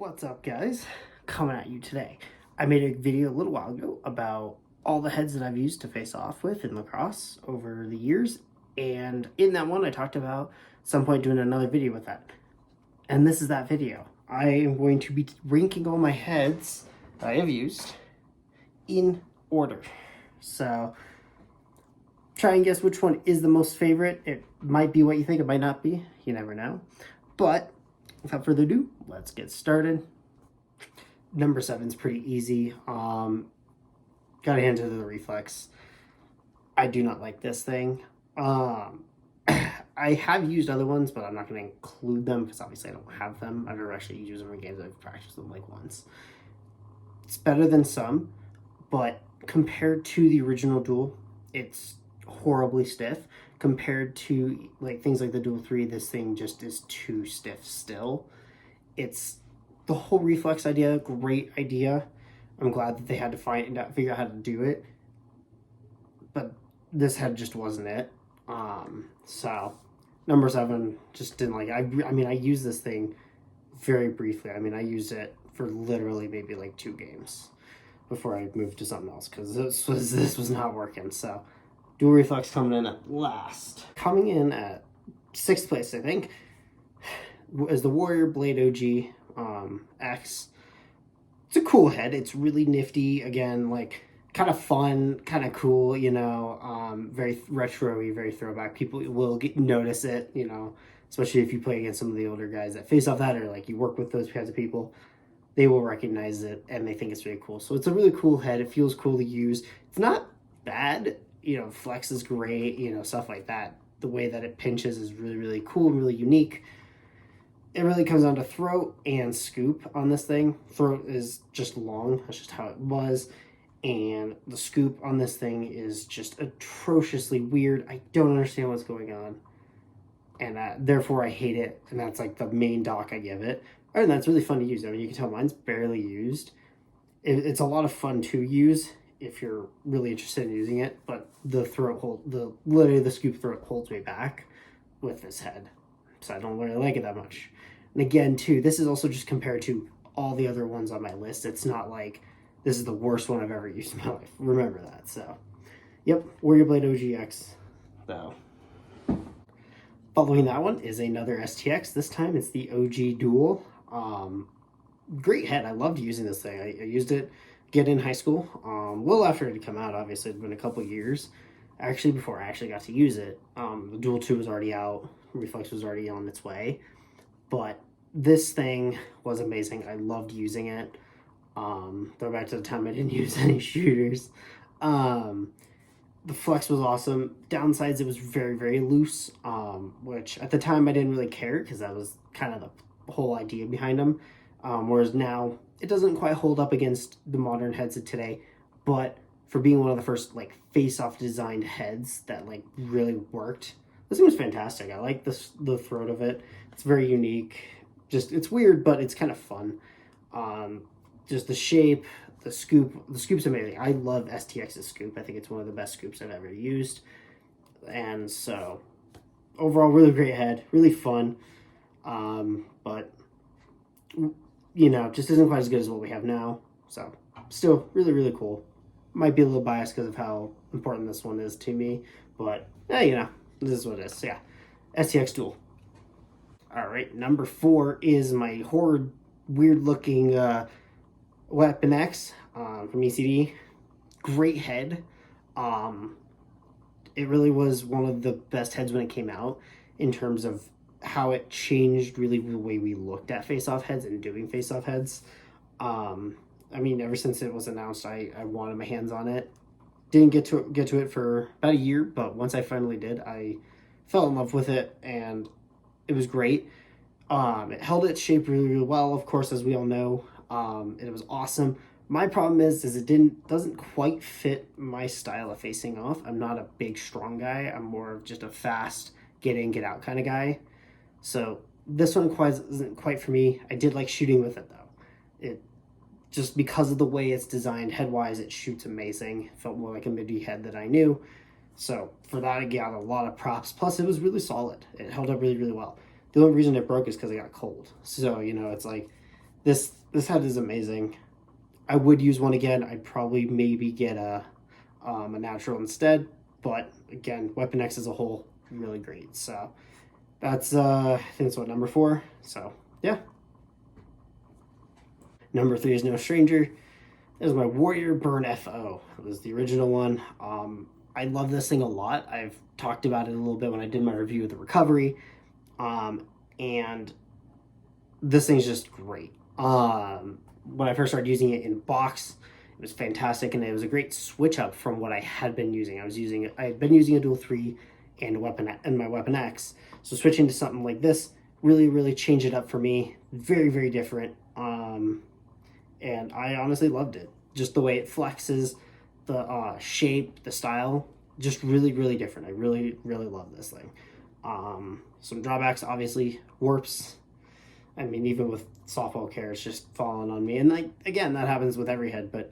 What's up, guys? Coming at you today. I made a video a little while ago about all the heads that I've used to face off with in lacrosse over the years, and in that one I talked about some point doing another video with that. And this is that video. I am going to be ranking all my heads that I have used in order. So try and guess which one is the most favorite. It might be what you think, it might not be. You never know. But without further ado, let's get started. Number 7 is pretty easy. Gotta hand it to the Reflex. I do not like this thing. I have used other ones, but I'm not going to include them because obviously I don't have them. I've never actually used them in games. I've practiced them like once. It's better than some, but compared to the original Duel, it's horribly stiff. Compared to like things like the Duel 3, this thing just is too stiff still. It's the whole Reflex idea, great idea. I'm glad that they had to figure out how to do it, but this head just wasn't it. So number 7, just didn't like it. I mean, I used this thing very briefly. I mean, I used it for literally maybe like 2 games before I moved to something else because this was not working. So Dual Reflex coming in at last. Coming in at 6th place, I think, is the Warrior Blade OG X. It's a cool head. It's really nifty. Again, like kind of fun, kind of cool, you know, very retro-y, very throwback. People will notice it, you know, especially if you play against some of the older guys that face off that, or like you work with those kinds of people. They will recognize it and they think it's really cool. So it's a really cool head. It feels cool to use. It's not bad. You know, flex is great, you know, stuff like that. The way that it pinches is really, really cool and really unique. It really comes down to throat and scoop on this thing. Throat is just long. That's just how it was. And the scoop on this thing is just atrociously weird. I don't understand what's going on. And therefore, I hate it. And that's like the main dock I give it. And that's really fun to use. I mean, you can tell mine's barely used. It's a lot of fun to use if you're really interested in using it. But the literally the scoop throat holds me back with this head. So I don't really like it that much. And again, too, this is also just compared to all the other ones on my list. It's not like this is the worst one I've ever used in my life. Remember that. So, yep, Warrior Blade OGX, though. Following that one is another STX. This time it's the OG Duel. Great head. I loved using this thing. I used it again in high school. Well after it had come out, obviously. It's been a couple years. Actually, before I actually got to use it. The Duel 2 was already out. Reflex was already on its way. But this thing was amazing. I loved using it. Throw back to the time I didn't use any shooters. The flex was awesome. Downsides, it was very, very loose, which at the time I didn't really care because that was kind of the whole idea behind them. Whereas now, it doesn't quite hold up against the modern heads of today, but for being one of the first like face-off designed heads that like really worked, this thing was fantastic. I like the throat of it. It's very unique. Just it's weird, but it's kind of fun. Just the shape, the scoop's amazing. I love STX's scoop. I think it's one of the best scoops I've ever used. And so overall, really great head, really fun. But you know, just isn't quite as good as what we have now. So still really, really cool. Might be a little biased because of how important this one is to me, but you know, this is what it is. So, yeah, STX Duel. All right, number 4 is my horrid, weird-looking Weapon X from ECD. Great head. It really was one of the best heads when it came out in terms of how it changed really the way we looked at face-off heads and doing face-off heads. I mean, ever since it was announced, I wanted my hands on it. Didn't get to it for about a year, but once I finally did, I fell in love with it, and it was great. It held its shape really, really well, of course, as we all know. It was awesome. My problem is it doesn't quite fit my style of facing off. I'm not a big, strong guy. I'm more of just a fast, get in, get out kind of guy. So this one isn't quite for me. I did like shooting with it, though. It just because of the way it's designed head-wise, it shoots amazing. It felt more like a midi head that I knew. So for that, I got a lot of props. Plus, it was really solid. It held up really, really well. The only reason it broke is because it got cold. So, you know, it's like This head is amazing. I would use one again. I'd probably maybe get a natural instead, but again, Weapon X as a whole, really great. So that's I think that's what, number 4. So yeah. Number 3 is no stranger. This is my Warrior Burn FO. It was the original one. I love this thing a lot. I've talked about it a little bit when I did my review of the Recovery. And this thing's just great. When I first started using it in box, it was fantastic, and it was a great switch up from what I had been using. I had been using a Dual 3 and my Weapon X, so switching to something like this really changed it up for me. Very different, and I honestly loved it. Just the way it flexes, the shape, the style, just really different. I really love this thing. Some drawbacks, obviously, warps. I mean, even with softball care, it's just falling on me. And like, again, that happens with every head, but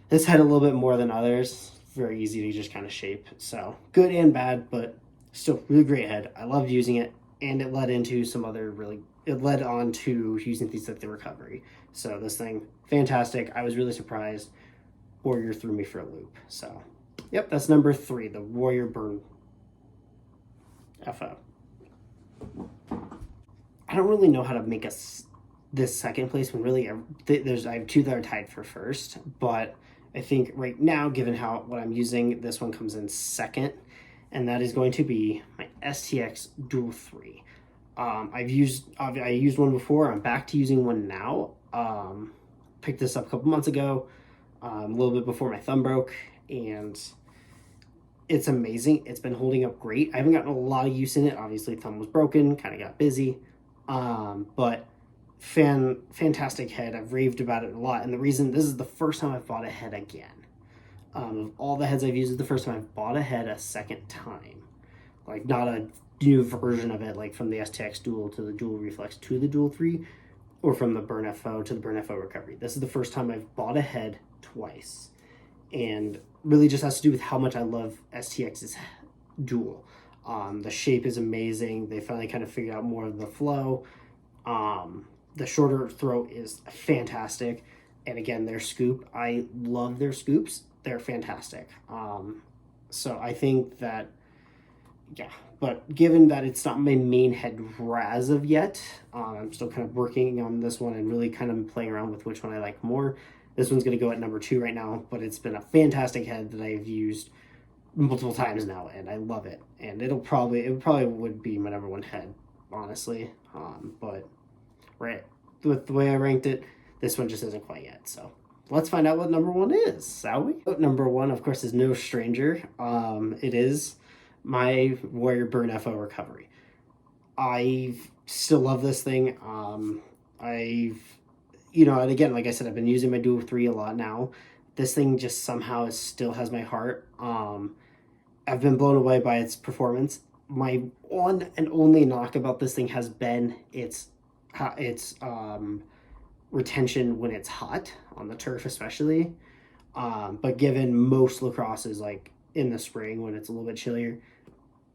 this head a little bit more than others. Very easy to just kind of shape. So good and bad, but still really great head. I loved using it, and it led into some other it led on to using things like the Recovery. So this thing, fantastic. I was really surprised. Warrior threw me for a loop. So, yep, that's number 3, the Warrior Burn FO. I don't really know how to make this second place when really I have 2 that are tied for first, but I think right now, given what I'm using, this one comes in second, and that is going to be my STX Dual 3. I used one before. I'm back to using one now. Picked this up a couple months ago, a little bit before my thumb broke, and it's amazing. It's been holding up great. I haven't gotten a lot of use in it. Obviously, thumb was broken, kind of got busy, but fantastic head. I've raved about it a lot, and the reason, this is the first time I've bought a head again. Of all the heads I've used, is the first time I've bought a head a second time. Like, not a new version of it, like from the STX Dual to the Dual Reflex to the Dual 3, or from the Burn FO to the Burn FO Recovery. This is the first time I've bought a head twice, and really just has to do with how much I love STX's Dual. The shape is amazing. They finally kind of figured out more of the flow. The shorter throat is fantastic, and again, their scoop, I love their scoops. They're fantastic. So I think that, yeah, but given that it's not my main head as of yet, I'm still kind of working on this one and really kind of playing around with which one I like more. This one's going to go at number 2 right now, but it's been a fantastic head that I've used multiple times now, and I love it. And it probably would be my number 1 head, honestly. But right, with the way I ranked it, this one just isn't quite yet. So let's find out what number 1 is, shall we? Number 1, of course, is no stranger. It is my Warrior Burn FO Recovery. I still love this thing. And again, like I said, I've been using my Dual 3 a lot now. This thing just somehow still has my heart. I've been blown away by its performance. My one and only knock about this thing has been its retention when it's hot on the turf, especially. But given most lacrosse is like in the spring when it's a little bit chillier,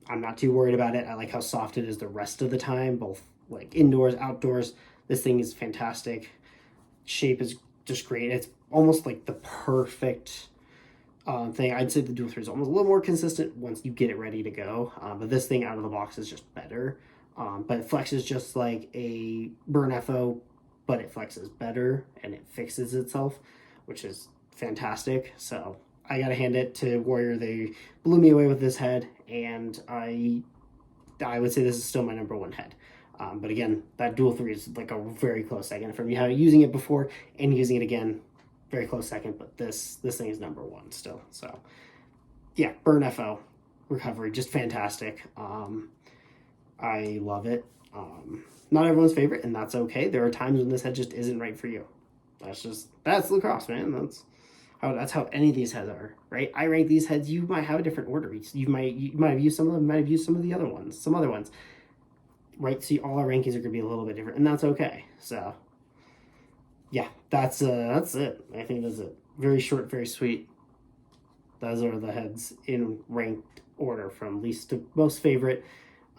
I'm not too worried about it. I like how soft it is the rest of the time, both like indoors, outdoors. This thing is fantastic. Shape is just great. It's almost like the perfect thing. I'd say the Dual 3 is almost a little more consistent once you get it ready to go. But this thing out of the box is just better. But it flexes just like a Burn FO, but it flexes better and it fixes itself, which is fantastic. So I gotta hand it to Warrior. They blew me away with this head, and I would say this is still my number 1 head. But again, that Dual 3 is like a very close second for me. How using it before and using it again, very close second. But this thing is number 1 still. So yeah, Burn FO Recovery, just fantastic. I love it. Not everyone's favorite, and that's okay. There are times when this head just isn't right for you. That's lacrosse, man. That's how any of these heads are, right? I rank these heads. You might have a different order. You might have used some of them. Might have used some of the other ones. Some other ones, right? See, all our rankings are gonna be a little bit different, and that's okay. So, yeah, that's it. I think that's it. Very short, very sweet. Those are the heads in ranked order from least to most favorite.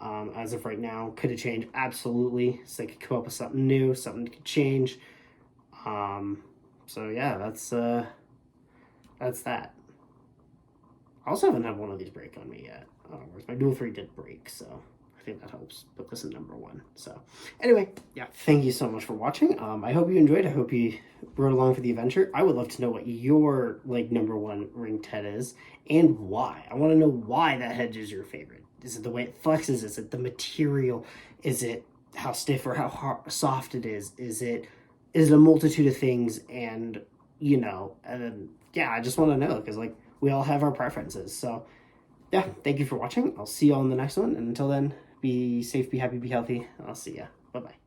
As of right now, could it change? Absolutely. So they could come up with something new, something could change. So yeah, that's that. I also haven't had one of these break on me yet. Whereas my Duel 3 did break, so I think that helps put this in number 1. So anyway, yeah, thank you so much for watching. I hope you enjoyed. I hope you rode along for the adventure. I would love to know what your like number 1 ringed head is and why. I want to know why that head is your favorite. Is it the way it flexes? Is it the material? Is it how stiff or how soft it is? Is it a multitude of things? And and then yeah, I just want to know because like we all have our preferences. So yeah, thank you for watching. I'll see you all in the next one. And until then, be safe, be happy, be healthy. I'll see ya. Bye-bye.